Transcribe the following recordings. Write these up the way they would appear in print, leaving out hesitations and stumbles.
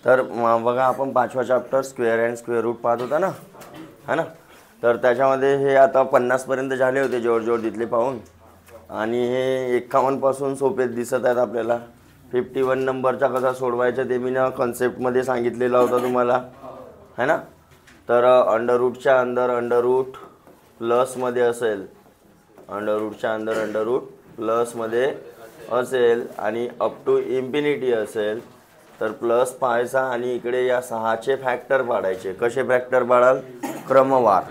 तर बघा आपण 5वा chapter square and square root पाहत होता ना, है ना. तर त्याच्यामध्ये हे आता 50 पर्यंत झाले होते जवळ तिथले पाहून, आणि हे 51 पासून सोपे दिसत आहेत आपल्याला. 51 नंबरचा कसा सोडवायचा ते मी ना कॉन्सेप्टमध्ये सांगितलेला होता तुम्हाला, है ना. तर अंडर रूटच्या अंदर अंडर रूट प्लसमध्ये असेल, अंडर रूटच्या अंदर अंडर रूट प्लसमध्ये असेल आणि अप टू इन्फिनिटी असेल तर प्लस पाहायचा, आणि इकडे या 6चे फॅक्टर पाडायचे. कसे फॅक्टर पाडाल? क्रमवार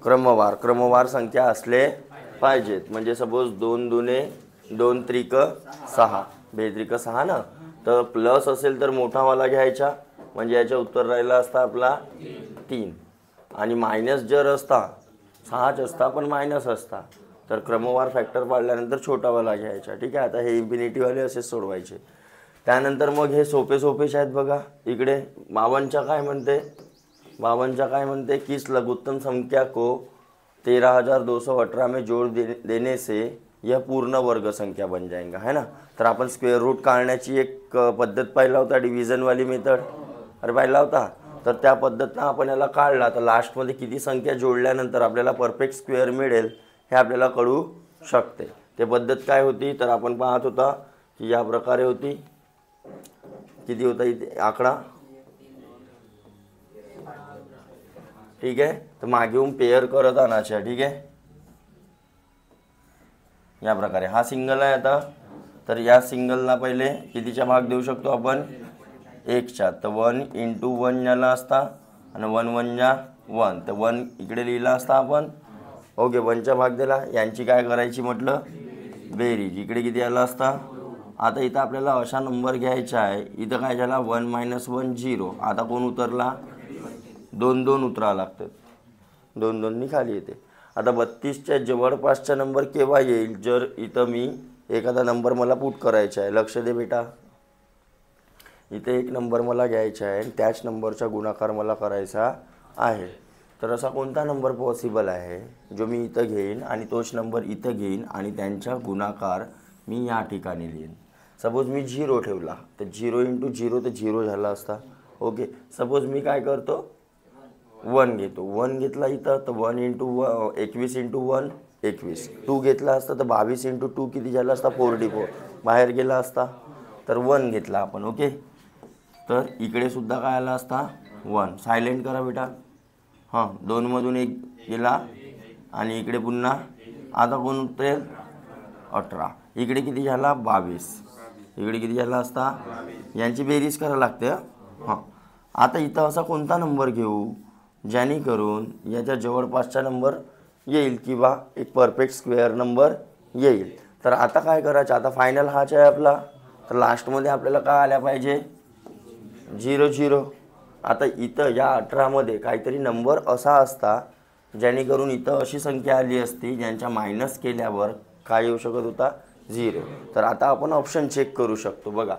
क्रमवार क्रमवार संख्या असले पाहिजेत. म्हणजे सपोज 2 दुने 2 त्रिक 6, बेत्रिक 6 ना. तर प्लस असेल तर मोठावाला घ्यायचा, म्हणजे याचं उत्तर राहिला असता आपला 3. आणि मायनस जर असता 6च असता पण मायनस असता तर क्रमवार फॅक्टर पाडल्यानंतर छोटावाला घ्यायचा. ठीक आहे. आता हे इन्फिनिटीवाले असेच सोडवायचे. त्यानंतर मग हे सोपे सोपेचे आहेत बघा. इकडे 52च्या काय म्हणते? 52च्या काय म्हणते? किस लघुत्तम संख्या को 13,218 में जोड़ देने से यह पूर्ण वर्ग संख्या बन जाएगा, है ना. तर आपण स्क्वेअर रूट काढण्याची एक पद्धत पाहिला होता, डिव्हिजनवाली मेथड. अरे पाहिला होता. तर त्या पद्धतीनं आपण याला काढला तर लास्टमध्ये किती संख्या जोडल्यानंतर आपल्याला परफेक्ट स्क्वेअर मिळेल हे आपल्याला कळू शकते. ते पद्धत काय होती तर आपण पाहत होता की या प्रकारे होती. किती होता इथे आकडा? ठीक आहे. तर मागे येऊन पेअर करत आणायच्या. ठीक आहे. या प्रकारे हा सिंगल आहे आता. तर या सिंगलला पहिले कितीचा भाग देऊ शकतो आपण? 1च्या. तर 1 × 1 झाला असता आणि 1 1 जा 1. तर 1 इकडे लिहिला असता आपण. ओके. 1चा भाग दिला. यांची काय करायची म्हटलं? बेरीज. इकडे किती आला असता? आता इथं आपल्याला असा नंबर घ्यायचा आहे. इथं काय झाला? 1 - 1 0. आता कोण उतरला? 2 2 उतरावं लागतात. 2 2नी खाली येते. आता 32च्या जवळपासचा नंबर केव्हा येईल? जर इथं मी एखादा नंबर मला पुट करायचा आहे. लक्ष दे बेटा. इथे एक नंबर मला घ्यायचा आहे आणि त्याच नंबरचा गुणाकार मला करायचा आहे. तर असा कोणता नंबर पॉसिबल आहे जो मी इथं घेईन आणि तोच नंबर इथं घेईन आणि त्यांचा गुणाकार मी या ठिकाणी लिहीन. सपोज मी 0 ठेवला तर 0 × 0 तर 0 झाला असता. ओके. सपोज मी काय करतो? 1 घेतो. 1 घेतला इथं तर 1 × 21 × 1 21. 2 घेतला असता तर 22 × 2 किती झाला असता? 44. बाहेर गेला असता. तर 1 घेतला आपण. ओके. तर इकडे सुद्धा काय आला असता? 1. सायलेंट करा बेटा. हां. 2 मधून 1 गेला आणि इकडे पुन्हा आता कोण उतरेल? 18. इकडे किती झाला? 22. इकडे किती झाला असता? यांची बेरीज करायला लागते. हां. आता इथं असा कोणता नंबर घेऊ जेणेकरून याच्या जवळपासचा नंबर येईल किंवा एक परफेक्ट स्क्वेअर नंबर येईल. तर आता काय करायचं? आता फायनल हाच आहे आपला. तर लास्टमध्ये आपल्याला काय आल्या पाहिजे? 0 0. आता इथं या 18मध्ये काहीतरी नंबर असा असता जेणेकरून इथं अशी संख्या आली असती ज्यांच्या मायनस केल्यावर काय येऊ शकत होता? 0. तर आता आपण ऑप्शन चेक करू शकतो. बघा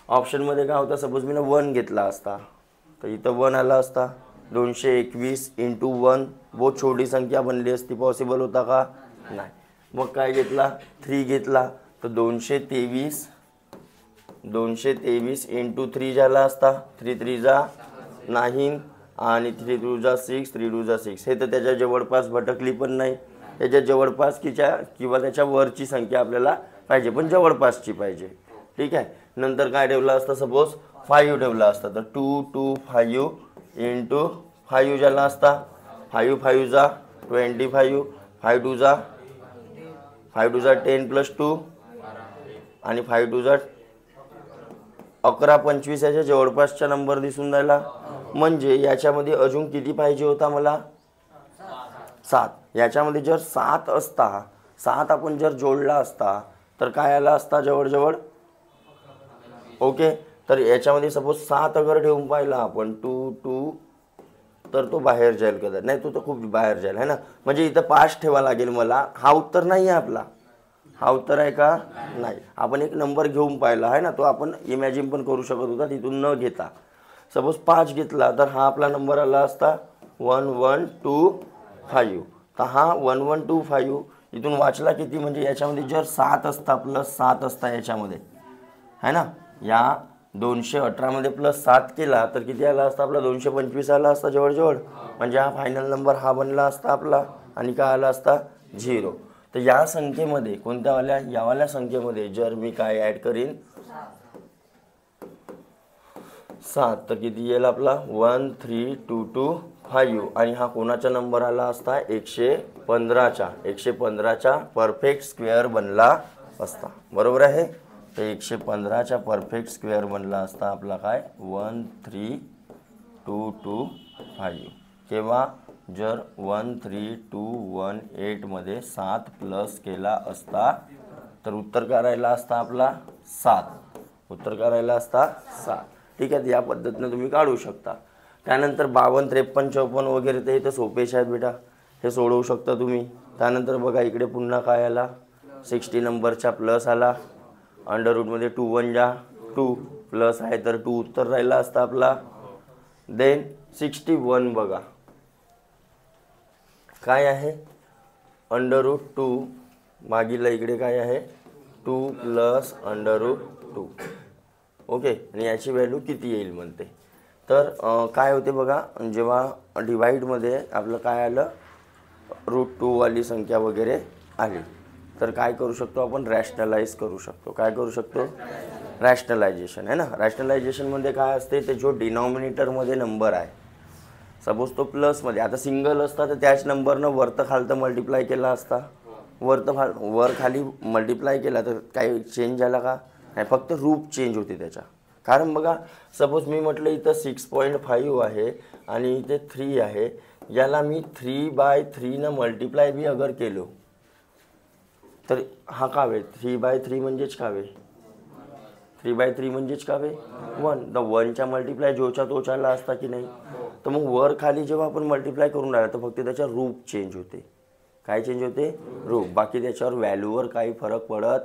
ऑप्शनमध्ये काय होतं? सपोज मी 1 घेतला असता तर इथं 1 आला असता. 221 × 1 बहुत छोटी संख्या बनली असती. पॉसिबल होता का? नाही. मग काय घेतला? 3 घेतला तर 223 × 3 झाला असता. 3 3 जा 9 आणि 3 2 जा 6, 3 2 जा 6. हे तर त्याच्या जवळपास भटकली पण नाही. त्याच्या जवळपास किंवा त्याच्या वरची संख्या आपल्याला पाहिजे, पण जवळपासची पाहिजे. ठीक आहे. नंतर काय ठेवलं असतं? सपोज 5 ठेवला असता तर 2 2 5 × 5 झाला असता. 5 5 जा 25. 5 2 जा 10 + 2 आणि 5 2 जा 11 25. याच्या जवळपासचा नंबर दिसून राहिला. म्हणजे याच्यामध्ये अजून किती पाहिजे होता मला? 7. याच्यामध्ये जर 7 असता, 7 आपण जर जोडला असता तर काय आला असता जवळजवळ? ओके. तर याच्यामध्ये सपोज 7 अगर ठेवून पाहिला आपण 2 2 तर तो बाहेर जाईल कदाचित. नाही, तो तर खूप बाहेर जाईल, है ना. म्हणजे इथं 5 ठेवा लागेल मला. हा उत्तर नाही आहे आपला. हा उत्तर आहे का? नाही. आपण एक नंबर घेऊन पाहिला आहे ना, तो आपण इमॅजिन पण करू शकत होता तिथून न घेता. सपोज 5 घेतला तर हा आपला नंबर आला असता 1 1 2 5. तर हा 1 1 2 5 इथून वाचला किती? म्हणजे याच्यामध्ये जर 7 असता प्लस 7 असता याच्यामध्ये, है ना. या 218 मध्ये प्लस 7 केला तर किती आला असता आपला 225 आला असता जवळजवळ, म्हणजे हा फायनल नंबर हा बनला असता आपला आणि काय आला असता 0. तर या संख्येमध्ये कोणत्यावाल्या यावाल्या संख्येमध्ये जर मी काय ॲड करीन 7 तर किती येईल आपला 13225 आणि हा कोणाचा नंबर आला असता 115चा परफेक्ट स्क्वेअर बनला असता. बरोबर आहे. तर 115चा परफेक्ट स्क्वेअर बनला असता आपला काय 13225. केव्हा जर 13218 मध्ये 7 प्लस केला असता तर उत्तर काय राहिला असता आपला 7. उत्तर काय राहिला असता 7. ठीक आहे. या पद्धतीने तुम्ही काढू शकता. त्यानंतर 52 53 54 वगैरे ते इथं सोपेच आहेत बेटा, हे सोडवू शकता तुम्ही. त्यानंतर बघा इकडे पुन्हा काय आला 60 नंबरचा प्लस आला, अंडर रूटमध्ये 2 1 जा 2 प्लस आहे तर 2 उत्तर राहिला असता आपला. देन 61 बघा काय आहे अंडर रूट 2 मागीला इकडे काय आहे 2 प्लस अंडर रूट 2. ओके. आणि याची व्हॅल्यू किती येईल म्हणते. तर काय होते बघा जेव्हा डिवाईडमध्ये आपलं काय आलं रूट 2 वाली संख्या वगैरे आली तर काय करू शकतो आपण रॅशनलाइज करू शकतो. काय करू शकतो रॅशनलायझेशन आहे ना. रॅशनलायझेशनमध्ये काय असते ते जो डिनॉमिनेटरमध्ये नंबर आहे सपोज तो प्लसमध्ये आता सिंगल असता तर त्याच नंबरनं वरतं खालतं मल्टिप्लाय केला असता, वर खाली मल्टिप्लाय केला तर काही चेंज झाला का नाही, फक्त रूप चेंज होते त्याच्या. कारण बघा सपोज मी म्हटलं इथं 6.5 आहे आणि इथे 3 आहे, याला मी 3/3 मल्टिप्लाय बी अगर केलो तर हा कावे 3/3 म्हणजेच कावे 3/3 म्हणजेच कावे 1. द 1च्या मल्टिप्लाय जोच्या तोच आला असता की नाही. तर मग वर खाली जेव्हा आपण मल्टिप्लाय करून राहिला तर फक्त त्याच्या रूप चेंज होते. काय चेंज होते रूप, बाकी त्याच्यावर व्हॅल्यूवर काही फरक पडत.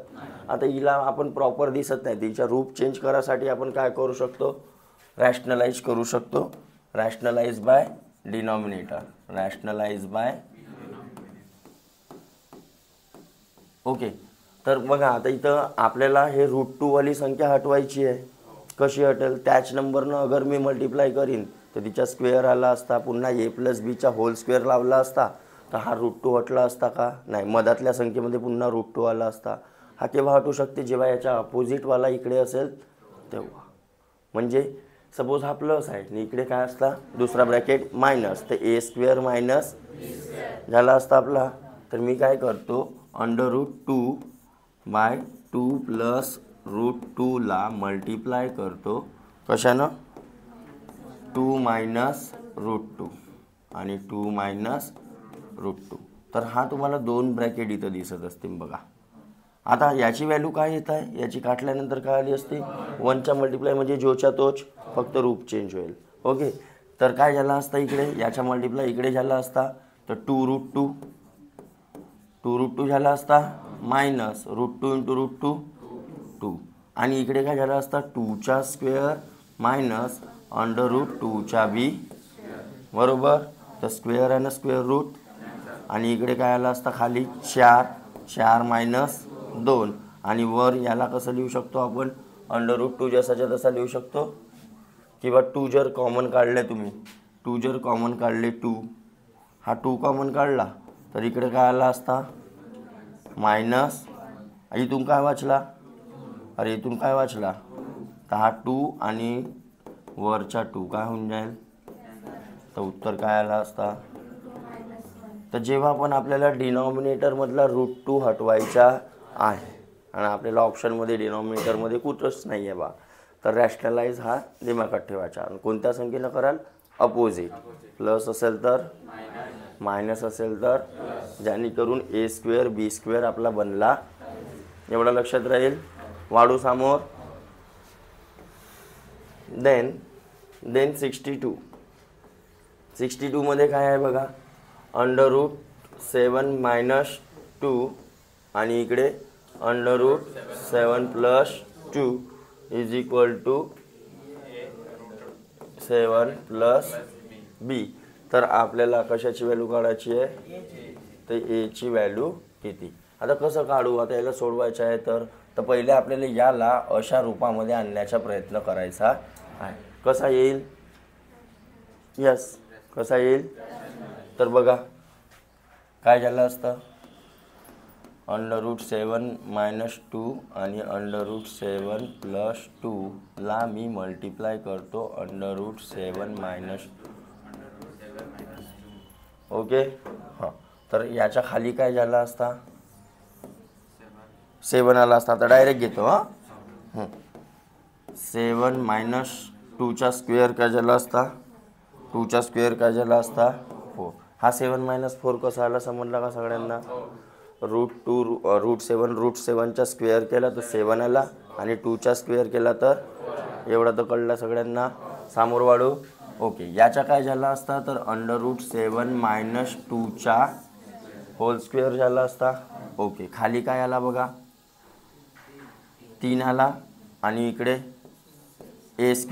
आता हिला आपण प्रॉपर दिसत नाही, तिच्या रूप चेंज करायसाठी आपण काय करू शकतो रॅशनलाइज करू शकतो. Rationalize by denominator, rationalize by. Okay. तर बघा आता इथं आपल्याला हे रूट 2 वाली संख्या हटवायची आहे. कशी हटेल त्याच नंबरनं अगर मी मल्टिप्लाय करीन तर तिचा स्क्वेअर आला असता, पुन्हा a + bचा होल स्क्वेअर लावला असता तर हा रूट 2 हटला असता का नाही, मधातल्या संख्येमध्ये पुन्हा रूट 2 आला असता. हा केव्हा हटू शकते जेव्हा याच्या अपोजिटवाला इकडे असेल तेव्हा. म्हणजे सपोज हा प्लस आहे आणि इकडे काय असता दुसरा ब्रॅकेट मायनस, तर a² मायनस झाला असता आपला. तर मी काय करतो अंडर रूट 2/2 प्लस रूट 2 ला मल्टिप्लाय करतो कशानं 2 मायनस रूट 2 आणि 2 मायनस रूट 2. तर हा तुम्हाला 2 ब्रॅकेट इथं दिसत असतील बघा. आता याची व्हॅल्यू काय येत आहे याची काढल्यानंतर काय आली असते 1च्या मल्टिप्लाय म्हणजे जोच्या तोच, फक्त रूप चेंज होईल. ओके. तर काय झाला असता इकडे याच्या मल्टिप्लाय इकडे झाला असता तर 2 रूट 2 झाला असता मायनस रूट 2 × रूट 2 आणि इकडे काय झालं असता 2चा स्क्वेअर मायनस अंडर रूट 2चा बी. बरोबर. तर स्क्वेअर आहे ना स्क्वेअर रूट आणि इकडे काय आलं असता खाली 4 मायनस 2 आणि वर याला कसं लिहू शकतो आपण अंडर रूट 2 जसाच्या तसा लिहू शकतो. किंवा 2 जर कॉमन काढले तुम्ही 2 जर कॉमन काढले 2 हा 2 कॉमन काढला तर इकडे काय आला असता मायनस, इथून काय वाचला अरे इथून काय वाचला तर हा 2 आणि वरचा 2 काय होऊन जाईल तर उत्तर काय आला असता. तर जेव्हा पण आपल्याला डिनॉमिनेटरमधला रूट 2 हटवायचा आहे आणि आपल्याला ऑप्शनमध्ये डिनॉमिनेटरमध्ये कुठंच नाही आहे बा तर रॅशनलाइज हा दिमागात ठेवायचा. आणि कोणत्या संख्येनं कराल अपोजिट, प्लस असेल तर मायनस असेल तर, जेणेकरून a² b² आपला बनला. एवढं लक्षात राहील. वाढू समोर. देन 62 मध्ये काय आहे बघा अंडर रूट 7 मायनस 2 आणि इकडे under root 7 plus 2 is equal to 7 plus B. तर आपल्याला कशाची व्हॅल्यू काढायची आहे तर a ची व्हॅल्यू किती. आता कसं काढू आता याला सोडवायचं आहे तर तर पहिले आपल्याला याला अशा रूपामध्ये आणण्याचा प्रयत्न करायचा आहे. कसा येईल? यस, कसा येईल? तर बघा काय झालं असतं, √7 - 2 आणि √7 + 2 ला मी मल्टिप्लाय करतो √7 - ओके. हां, तर याच्या खाली काय झालं असता, 7 आला असता. तर डायरेक्ट घेतो. 7 - 2चा स्क्वेअर काय झाला असता, 2चा स्क्वेअर काय झाला असता 4. हा 7 - 4 कसा आला समजला का सगळ्यांना? √7चा स्क्वेअर केला तर 7 आला आणि 2चा स्क्वेअर केला तर एवढा तर कळला सगळ्यांना. सामोर वाढू. ओके, याचा काय झाला असता तर √7 - 2चा होल स्क्वेअर झाला असता. ओके, खाली काय आला बघा, 3 आला आणि इकडे a² +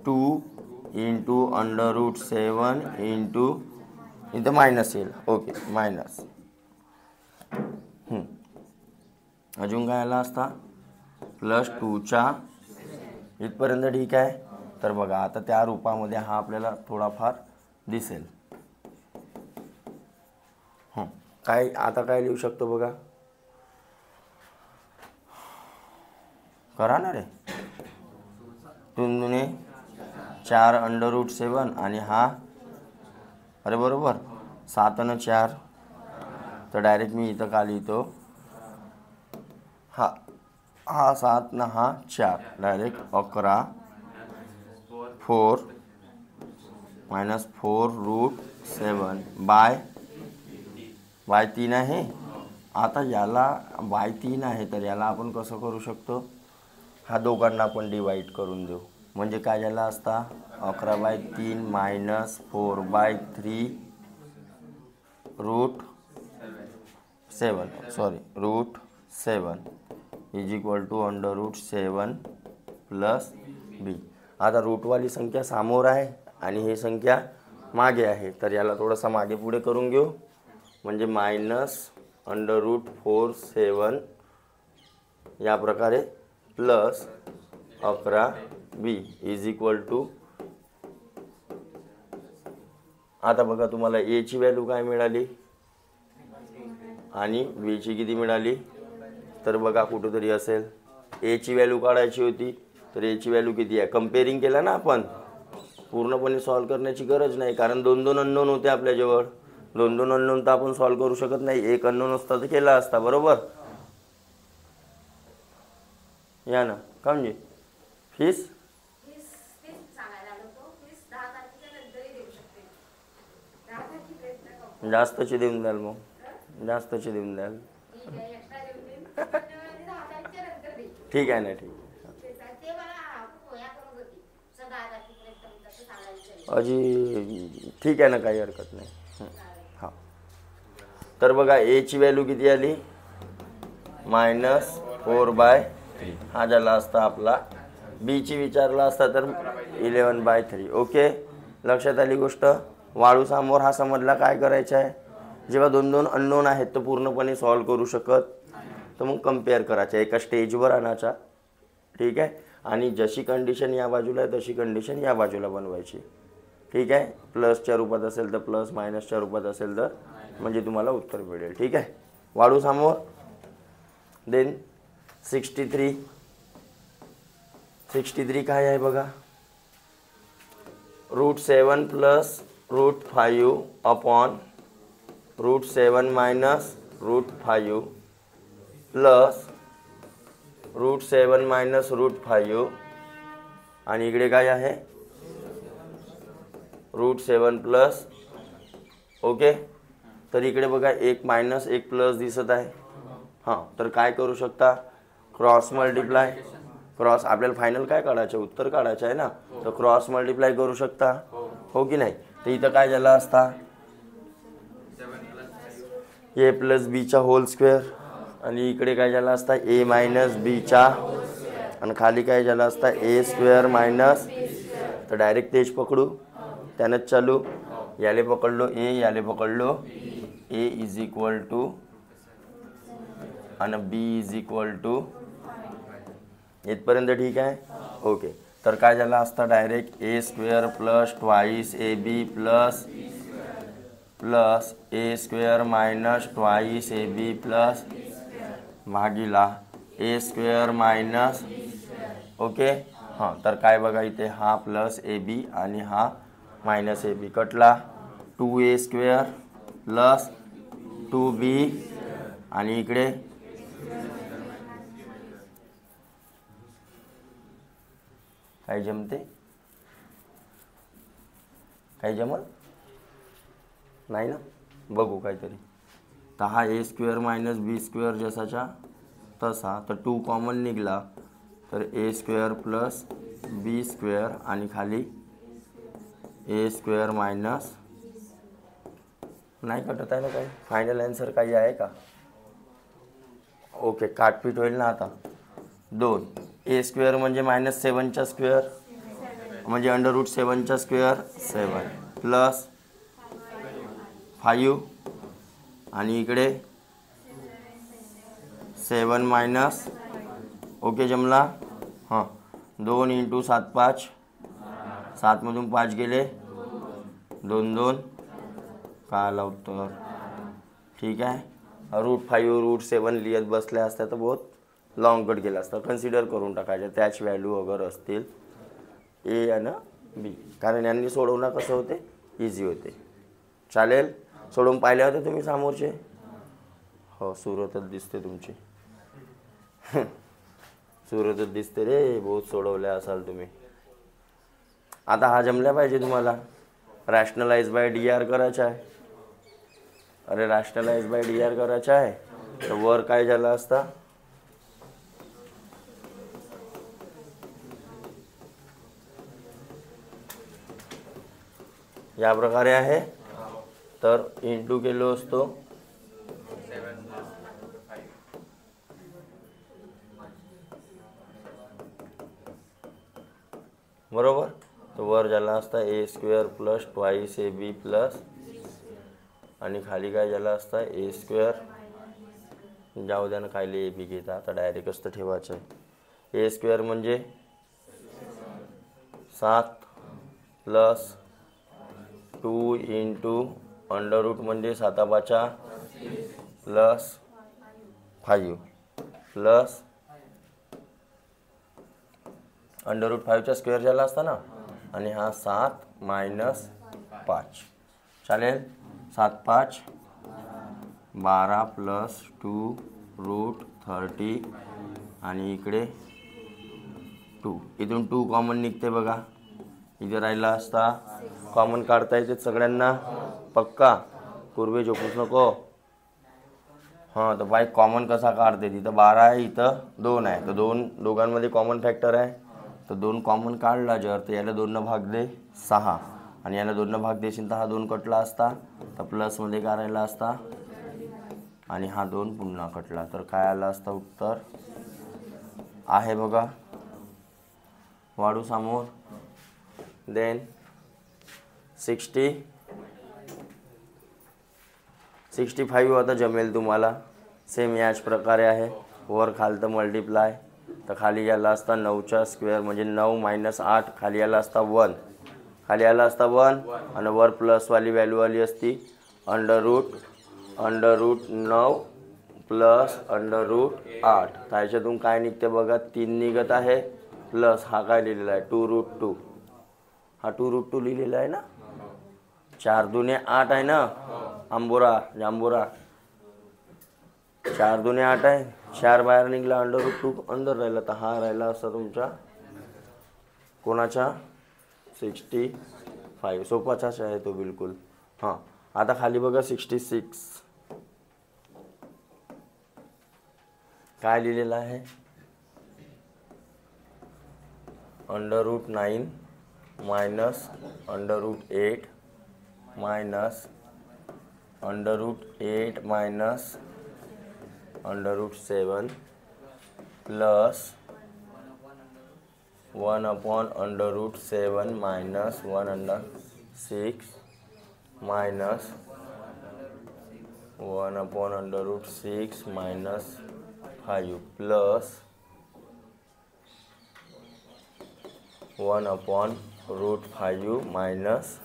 2 × √7 इथं मायनस येईल. Okay, minus. अजून काय आला असता +2चा इथपर्यंत ठीक आहे. तर बघा आता त्या रूपामध्ये हा आपल्याला थोडाफार दिसेल. काय आता काय लिहू शकतो बघा, करा ना रे. 2 दुने 4 √7 आणि हा, अरे बरोबर, 7 आणि 4. तर डायरेक्ट मी इथं का लिहितो, हा 7 ना हा 4, डायरेक्ट 11 4 - 4√7 बाय 3 आहे. आता याला y3 आहे तर याला आपण कसं करू शकतो, हा दोघांना आपण डिवाईड करून देऊ. म्हणजे काय झाला असता 11/3 - 4/3 √7 √7 =√7 + b. आता रूटवाली संख्या समोर आहे आणि ही संख्या मागे आहे, तर याला थोडंसं मागे पुढे करून घेऊ. म्हणजे -√47 या प्रकारे प्लस 11b = आता बघा तुम्हाला a ची व्हॅल्यू काय मिळाली आणि b ची किती मिळाली. तर बघा कुठेतरी असेल, a ची व्हॅल्यू काढायची होती तर a ची व्हॅल्यू किती आहे, कंपेअरिंग केला ना आपण. पूर्णपणे सॉल्व करण्याची गरज नाही कारण 2 अननोन होते आपल्याजवळ. 2 अननोन तर आपण सॉल्व करू शकत नाही. एक अननोन असता तर केला असता, बरोबर. या ना का म्हणजे फीस जास्तची देऊन द्याल, मग जास्तची देऊन द्याल. ठीक आहे ना, ठीक. अजी ठीक आहे ना, काही हरकत नाही. हां, तर बघा a ची व्हॅल्यू किती आली -4/3. हा झाला असता आपला. b ची विचारला असता तर 11/3. ओके, लक्षात आली गोष्ट. वाळू समोर हा समजला काय करायचं आहे. जेव्हा 2 अननोन आहेत तर पूर्णपणे सॉल्व करू शकत, तर मग कम्पेअर करायचं, एका स्टेजवर आणायचा. ठीक आहे, आणि जशी कंडिशन या बाजूला आहे तशी कंडिशन या बाजूला बनवायची. ठीक आहे, प्लसच्या रूपात असेल तर प्लस, मायनसच्या रूपात असेल तर, म्हणजे तुम्हाला उत्तर मिळेल. ठीक आहे, वाळू समोर. देन 63 काय आहे बघा, √7 + √5 अपॉन √7 - √5 प्लस √7 - √5 आणि इकडे काय आहे √7 प्लस. ओके, तर इकडे बघा एक मायनस एक प्लस दिसत आहे. हां, तर काय करू शकता, क्रॉस मल्टिप्लाय. क्रॉस आपल्याला फायनल काय काढायचं, उत्तर काढायचं आहे ना, तर क्रॉस मल्टिप्लाय करू शकता, हो की नाही. तर इथं काय झालं असता, a + b होल स्क्वेअर आणि इकडे काय झालं असता a - b आणि खाली काय झालं असता a² - तर डायरेक्ट तेच पकडू, त्यानंच चालू. याले पकडलो a, याले पकडलो ए इज इक्वल टू आणि बी इज इक्वल टू, इथपर्यंत ठीक आहे. ओके, तर काय झालं असतं direct a square plus twice A B plus a square minus twice A B plus भागीला ए स्क्वेअर मायनस. ओके, हां, तर काय बघा इथे हा प्लस ए बी आणि हा मायनस ए बी कटला. 2a स्क्वेअर प्लस 2b आणि इकडे काय जमते, काही जमल नाही ना, बघू काहीतरी. तर हा ए स्क्वेअर मायनस बी स्क्वेअर जसाच्या तसा, तर 2 कॉमन निघाला तर ए स्क्वेअर प्लस बी स्क्वेअर आणि खाली ए स्क्वेअर मायनस, नाही कटत आहे ना काही. फायनल आन्सर काही आहे का? ओके, काटपीट होईल ना आता. 2 ए स्क्वेअर म्हणजे -7चा स्क्वेअर म्हणजे √7चा स्क्वेअर 7 प्लस 5 आणि इकडे 7 मायनस. ओके, जमला. हां, 2 × 7 5, 7मधून 5 गेले 2 2, काय आला उत्तर? ठीक आहे. √5 √7 लिहित बसले असत्या तर बहुत लॉंग कट गेला असता. कन्सिडर करून टाकायचं त्याच व्हॅल्यू अगर असतील ए आणि बी, कारण यांनी सोडवणं कसं होते, इझी होते. चालेल, सोडवून पाहिले होते तुम्ही समोरचे? हो, सुरतच दिसते तुमची. सुरतच दिसते रे, बहुत सोडवल्या असाल तुम्ही. आता हा जमल्या पाहिजे तुम्हाला. रॅशनलाइज बाय डी आर करायचं आहे. अरे रॅशनलाइज बाय डी आर करायचं आहे तर वर काय झालं असता, या प्रकारे आहे. तर इंटू केलो असतो बरोबर. तर वर झाला असता A square plus twice A B plus आणि खाली काय झाला असता ए स्क्वेअर. जाऊ द्या ना, खाली ए बी घेता आता डायरेक्टच तर ठेवायचं आहे. ए स्क्वेअर म्हणजे 7 प्लस 2 × √ म्हणजे 7 प्लस 5 प्लस √5चा स्क्वेअर झाला असता ना, आणि हा 7 मायनस 5. चालेल. 7 5 12 प्लस 2 √30 आणि इकडे 2. इथून 2 कॉमन निघते बघा. इथे राहिला असता कॉमन काढता येते सगळ्यांना पक्का, पूर्वी झोपूच नको. हां, तर बाई कॉमन कसा काढते, तिथं 12 आहे इथं 2 आहे, तर दोघांमध्ये कॉमन फॅक्टर आहे. तर 2 कॉमन काढला जर, तर याला 2 भाग दे 6 आणि याला 2 भाग देशील तर हा 2 कटला असता, तर प्लसमध्ये काय राहिला असता आणि हा 2 पुन्हा कटला, तर काय आला असता उत्तर आहे बघा. वाढू समोर. देन 65 आता जमेल तुम्हाला. सेम याच प्रकारे आहे. वर खालतं मल्टिप्लाय, तर खाली याला असता 9चा स्क्वेअर म्हणजे 9 मायनस 8, खाली याला असता 1, खाली याला असता 1 आणि वर प्लसवाली व्हॅल्यू आली असती √9 प्लस √8. तर ह्याच्यातून काय निघते बघा, 3 निघत आहे प्लस हा काय लिहिलेला आहे 2√2. हा 2√2 लिहिलेला आहे ना. 4 दुने 8 आहे ना, जांबोरा 4 दुने 8 आहे. 4 बाहेर निघला, √2 अंदर राहिला, तर हा राहिला असता तुमचा कोणाचा 65. सोपाचाच आहे तो बिलकुल. हां, आता खाली बघा 66 काय लिहिलेलं आहे √9 minus √8 minus √8 minus √7 plus 1/√7 minus 1/6 minus 1/√6 minus 5 plus 1/√5 minus.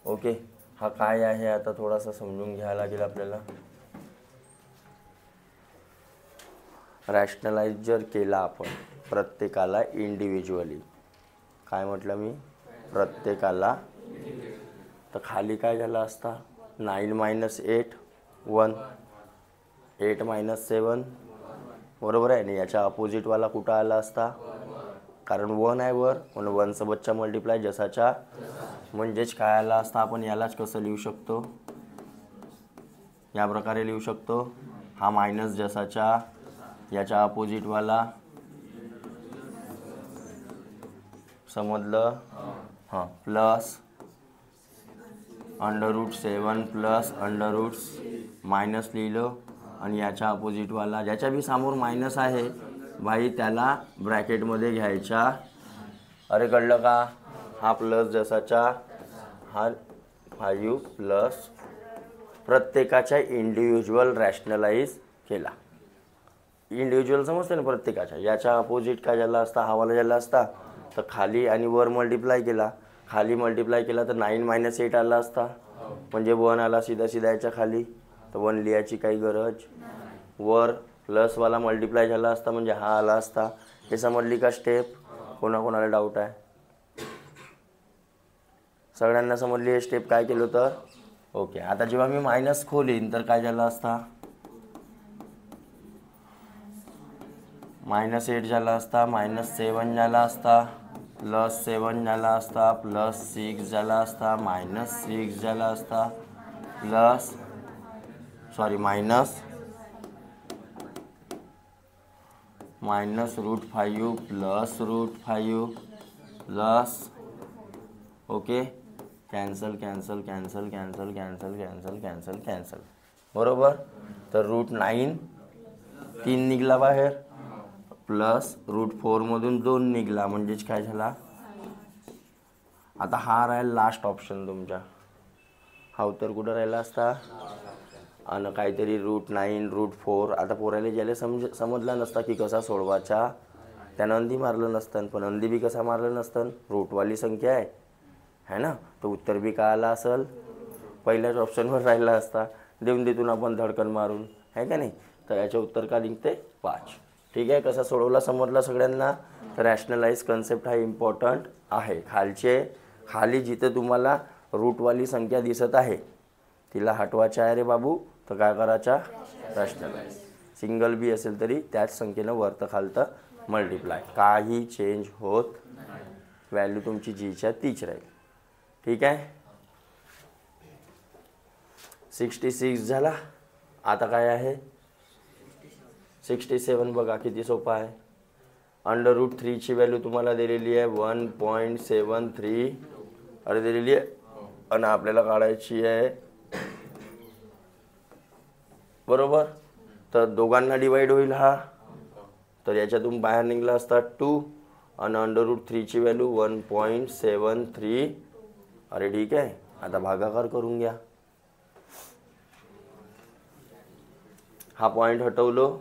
Okay, हा काय आहे आता थोडासा समजून घ्यायला लागेल आपल्याला. रॅशनलाइज जर केला आपण प्रत्येकाला इंडिव्हिज्युअली, काय म्हटलं मी, प्रत्येकाला, तर खाली काय झालं असता, 9 - 8 1, 8 - 7 बरोबर आहे ना. याच्या अपोजिटवाला कुठं आला असता, कारण 1 आहे वर म्हणून 1 सोबतचा मल्टिप्लाय जसाच्या, म्हणजेच काय आला असता. आपण यालाच कसं लिहू शकतो, या प्रकारे लिहू शकतो. हा मायनस जसाच्या, याच्या अपोजिटवाला, समजलं हां, प्लस √7 प्लस मायनस लिहिलं, आणि याच्या अपोजिटवाला ज्याच्या बी समोर मायनस आहे भाई त्याला ब्रॅकेटमध्ये घ्यायचा. अरे कळलं का, हा प्लस जसाचा, हा 5 प्लस प्रत्येकाच्या इंडिव्हिज्युअल रॅशनलाइज केला. इंडिव्हिज्युअल समजते ना प्रत्येकाच्या. याच्या अपोजिट काय झाला असता, हा वाला झाला असता, तर खाली आणि वर मल्टिप्लाय केला. खाली मल्टिप्लाय केला तर 9 - 8 आला असता, म्हणजे 1 आला सीधा सीधा याच्या खाली, तर 1 लिहायची काही गरज. वर प्लसवाला मल्टिप्लाय झाला असता म्हणजे हा आला असता. हे समजली का स्टेप, कोणाकोणाला डाऊट आहे, सगळ्यांना समजली हे स्टेप काय केलं तर. ओके, आता जेव्हा मी मायनस खोलीन तर काय झालं असता, -8 झाला असता, -7 झाला असता, +7 झाला असता, +6 झाला असता, -6 झाला असता, -√5 +√5 plus. Okay, cancel cancel cancel cancel cancel cancel cancel cancel, बरोबर. तर √9 3 निघाला बाहेर, प्लस √4 2 निघाला, म्हणजेच काय झाला. आता हा राहील लास्ट ऑप्शन तुमचा. हा उत्तर कुठं राहिला असता, आणि काहीतरी √9 √4. आता पोरायला ज्याला समजला नसता की कसा सोडवायचा, त्यानं अंधी मारलं नसतं. पण अंधी बी कसा मारलं नसतं, रूटवाली संख्या आहे ना, तर उत्तर बी काय आला असेल, पहिल्याच ऑप्शनवर राहिला असता. देऊन देतून आपण धडकन मारून, आहे का नाही. तर याचे उत्तर का निघते 5. ठीक आहे, कसा सोडवला समजला सगळ्यांना. तर रॅशनलाइज कन्सेप्ट हा इम्पॉर्टंट आहे. खाली जिथे तुम्हाला रूटवाली संख्या दिसत आहे तिला हटवायचं आहे रे बाबू, तर काय करायचा, रॅशनलाइज. सिंगल बी असेल तरी त्याच संख्येनं वरतं खालतं मल्टिप्लाय, काही चेंज होत, व्हॅल्यू तुमची जीच्या तीच राहील. ठीक आहे, 66 झाला. आता काय आहे 67. बघा किती सोपा आहे. √3 ची व्हॅल्यू तुम्हाला दिलेली आहे 1.73, अरे दिलेली आहे, आणि आपल्याला काढायची आहे, बरोबर. तर दोघांना डिवाइड होईल हा, तर याच्यातून बाहेर निघला असता 2, आणि √3 ची व्हॅल्यू 1.73. अरे ठीक आहे, आता भागाकार करून घ्या. हा पॉईंट हटवलो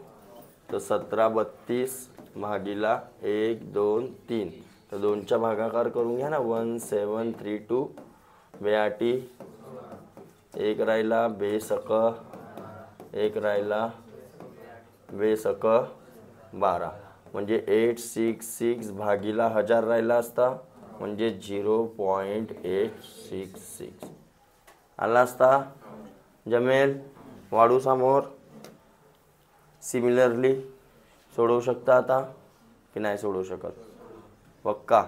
तर 17/32 भागीला 1 2 3, तर 2चा भागाकार करून घ्या ना. 1732 बेआटी, एक राहिला बेसक, एक राहिला बेसक 12, म्हणजे 866 भागीला 1000 राहिला असता, म्हणजे 0.866 आला असता. जमेल, वाढू समोर. सिमिलरली सोडवू शकता आता की नाही सोडवू शकत, पक्का.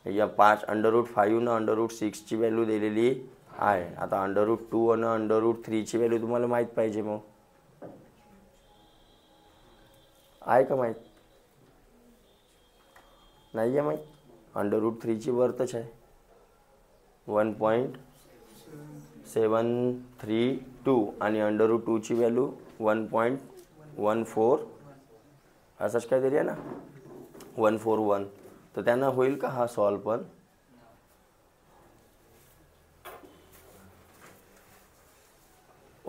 या 5 √5 न √6 ची व्हॅल्यू दिलेली आहे. आता √2 आणि √3 ची व्हॅल्यू तुम्हाला माहीत पाहिजे. मग आहे का माहीत, नाही आहे माहीत. √3 ची वरतच आहे 1.732, आणि √2 ची व्हॅल्यू 1.14, असंच काहीतरी आहे ना, 141. तर त्यांना होईल का हा सॉल्व पण.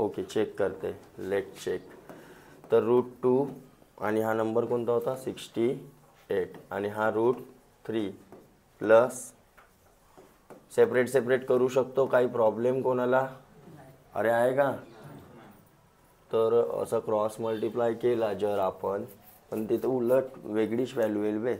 ओके चेक करते, लेट चेक. तर √2 आणि हा नंबर कोणता होता 68 आणि हा √3 प्लस सेपरेट करू शकतो, काही प्रॉब्लेम कोणाला? अरे आहे का? तर असं क्रॉस मल्टिप्लाय केला जर आपण, पण तिथं उलट वेगळीच व्हॅल्यू येईल बे.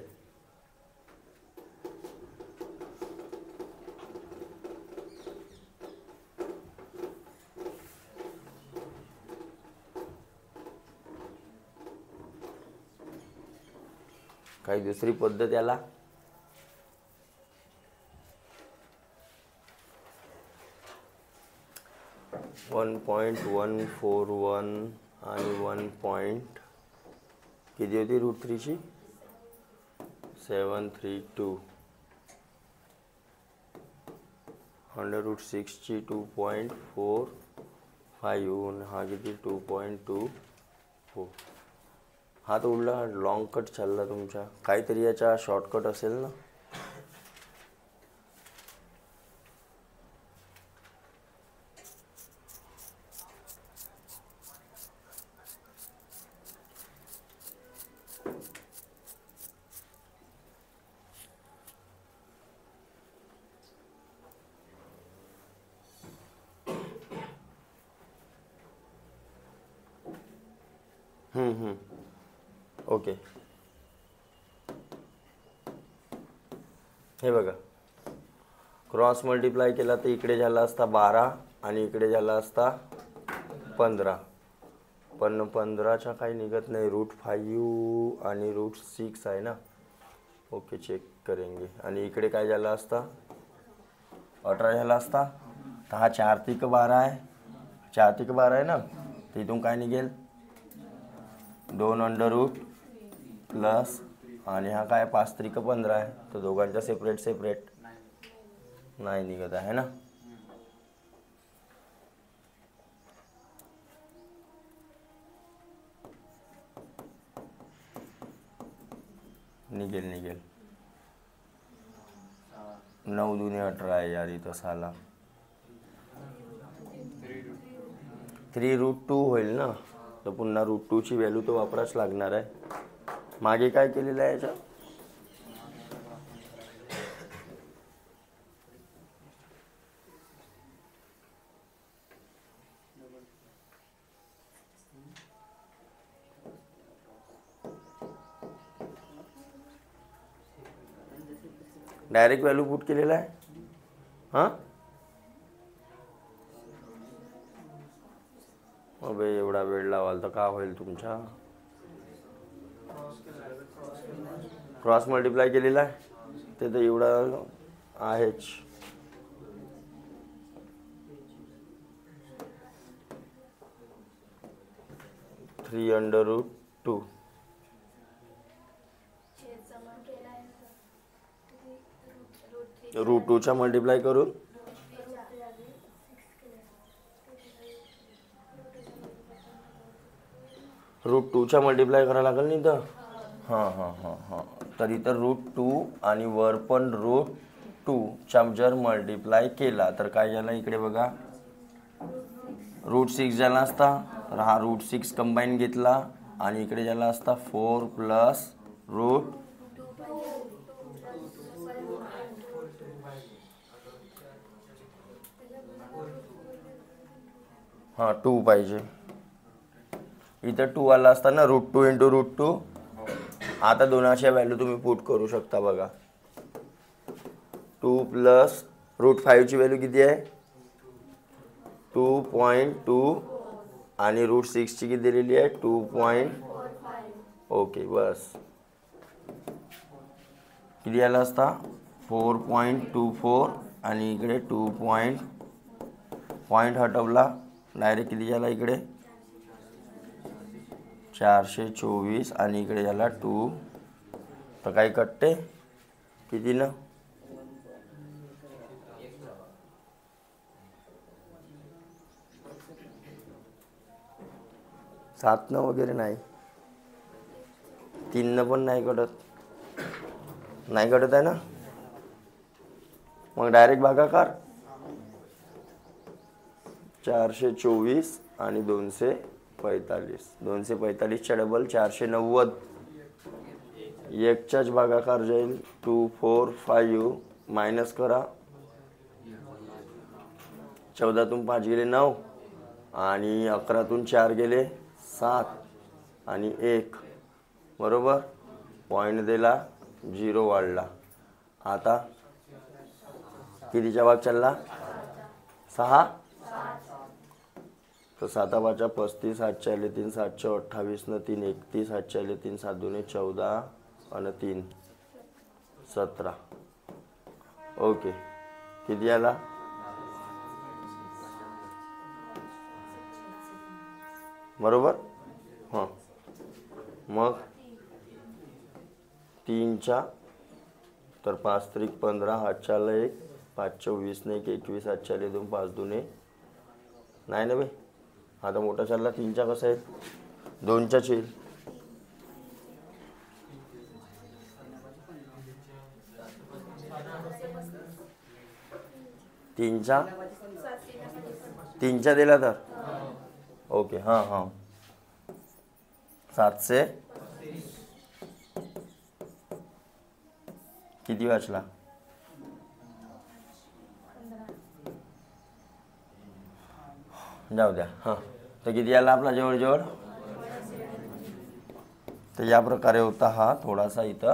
काही दुसरी पद्धत याला? 1.141 आणि 1. किती होती √3ची? 732. √6ची 2.45. हा किती 2.24. हा तो उलटा लॉंग कट चालला तुमचा. काहीतरी याचा शॉर्टकट असेल ना. ओके हे बघा, क्रॉस मल्टिप्लाय केला तर इकडे झाला असता 12 आणि इकडे झाला असता 15. पण 15चा काही निघत नाही, √5 आणि √6 आहे ना. ओके चेक करेंगे. आणि इकडे काय झाला असता 18 झाला असता. तर हा 4 तिक 12 आहे, 4 तिक 12 आहे ना. तिथून काय निघेल 2 √ प्लस आणि हा काय 5 त्रिक 15 आहे. तर दोघांचा सेपरेट नाही निघत आहे ना. निघेल 9 दूने 18 आहे यार. इथं साला 3√2 होईल ना. तर पुन्हा √2ची व्हॅल्यू तर वापराच लागणार आहे. मागे काय केलेलं आहे याच्या? डायरेक्ट व्हॅल्यू पुट केलेला आहे. हां अबे एवढा वेळ लावाल तर का होईल तुमचा? क्रॉस मल्टिप्लाय केलेला आहे ते तर एवढा आहेच. √2 √2चा मल्टिप्लाय करून √2चा मल्टिप्लाय करायला लागेल नाही तर. हां तर इथं √2 आणि वर पण √2चा जर मल्टिप्लाय केला तर काय झालं इकडे बघा, √6 झाला असता. तर हा √6 कंबाईन घेतला आणि इकडे झाला असता 4 प्लस √. हां 2 पाहिजे. इथं 2 आला असता ना. √2 × √2. आता दोनाच्या व्हॅल्यू तुम्ही पुट करू शकता बघा. 2 प्लस √5ची व्हॅल्यू किती आहे 2.2 आणि √6ची किती दिलेली आहे 2. ओके बस किती आला असता 4.24 आणि इकडे 2. पॉईंट हटवला डायरेक्ट किती झाला इकडे 424 आणि इकडे झाला 2. तर काही कटते किती ना 7 वगैरे नाही, 3 पण नाही कटत आहे ना. मग डायरेक्ट भागाकार 424 आणि 245. 245च्या डबल 490. एकच्याच भागाकार जाईल 2 4 5 मायनस करा. 14तून 5 गेले 9 आणि 11तून 4 गेले 7 आणि 1 बरोबर. पॉईंट दिला 0 वाढला. आता कितीचा भाग चालला 6. तर 7 5 35 7 आले 3 7 28 न 3 31 7 आले 3 7 2 14 आणि 3 17. ओके किती आला बरोबर. हां मग 3च्या तर 5 त्रिक 15 हातच्या आला 1 5 24 ने 21 हातच्या आले 2 5 2 नाही ना बे. आता मोठा चालला 3च्या कसा आहे 2च्याच येईल. तीनच्या दिला तर ओके. हां हां 700 किती वाचला जाऊ द्या. हां तर किती आला आपला जवळजवळ. तर या प्रकारे होता हा. थोडासा इथं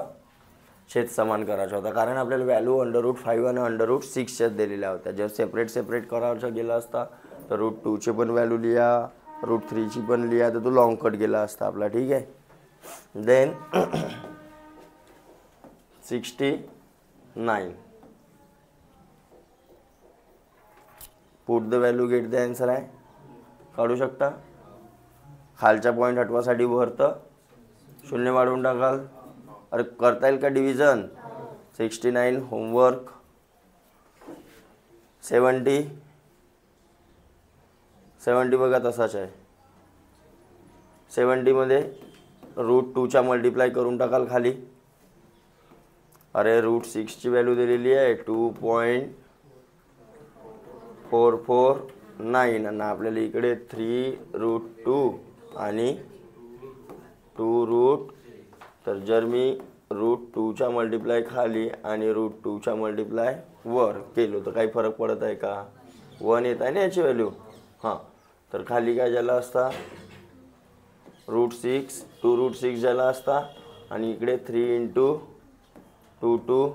छेद समान करायचा होता कारण आपल्याला व्हॅल्यू √5 आणि √6च्याच दिलेल्या होत्या. जर सेपरेट करायचा गेला असता तर √2चे पण व्हॅल्यू लिहा √3ची पण लिहा तर तो लॉंग कट गेला असता आपला. ठीक आहे. Then 69 put the value get the answer आहे. काढू शकता. खालच्या पॉईंट हटवासाठी वरतं 0 वाढवून टाकाल. अरे करता येईल का डिव्हिजन. 69 होमवर्क 70 बघा तसाच आहे. 70मध्ये √2च्या मल्टिप्लाय करून टाकाल खाली. अरे √6ची व्हॅल्यू दिलेली आहे 2.449 आणि आपल्याला इकडे 3√2 आणि 2 तर जर मी √2च्या मल्टिप्लाय खाली आणि √2च्या मल्टिप्लाय वर केलो तर काही फरक पडत आहे का. 1 येत आहे ना याची व्हॅल्यू. हां तर खाली काय झाला असता √6 2√6 झाला असता आणि इकडे 3 × 2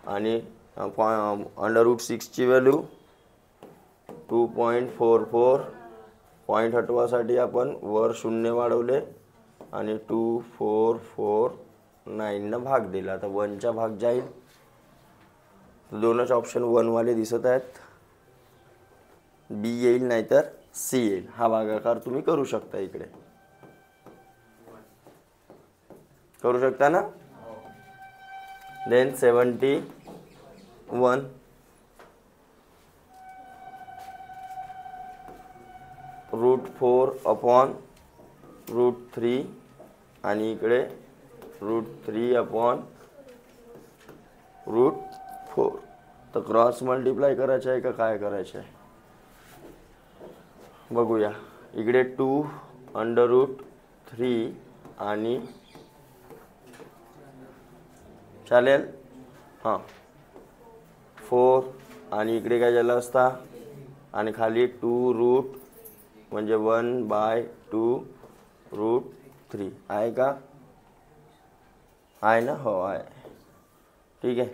आणि √6ची व्हॅल्यू 2.44. पॉईंट हटवासाठी आपण वर 0 वाढवले आणि 2449 भाग दिला. आता 1चा भाग जाईल. दोनच ऑप्शन 1 वाले दिसत आहेत. बी येईल नाहीतर सी येईल. हा भागाकार तुम्ही करू शकता. इकडे करू शकता ना. देन 71 √4/√3 आणि इकडे √3/√4. तर क्रॉस मल्टिप्लाय करायचं आहे का काय करायचं आहे बघूया. इकडे 2√3 आणि चालेल. हां 4 आणि इकडे काय झालं असता आणि खाली 2 म्हणजे 1/2√3 आहे का. आहे ना. हो आहे. ठीक आहे.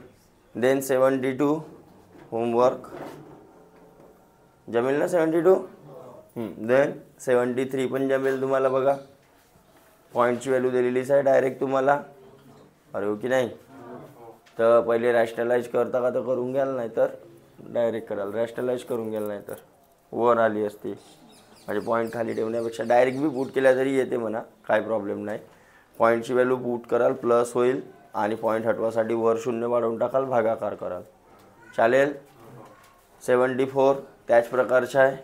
देन 72 होमवर्क जमेल ना 72. देन 73 पण जमेल तुम्हाला. बघा पॉईंटची व्हॅल्यू दिलेलीच आहे डायरेक्ट तुम्हाला. अरे हो की नाही. तर पहिले रॅशनलाइज करता का तर करून घ्याल नाही तर डायरेक्ट कराल. रॅशनलाइज करून घ्याल नाही तर वर आली असती. म्हणजे पॉईंट खाली ठेवण्यापेक्षा डायरेक्ट बी पुट केल्या तरी येते म्हणा. काय प्रॉब्लेम नाही. पॉईंटची व्हॅल्यू पुट कराल प्लस होईल आणि पॉईंट हटवासाठी वर 0 वाढवून टाकाल भागाकार कराल. चालेल. 74 त्याच प्रकारचा आहे.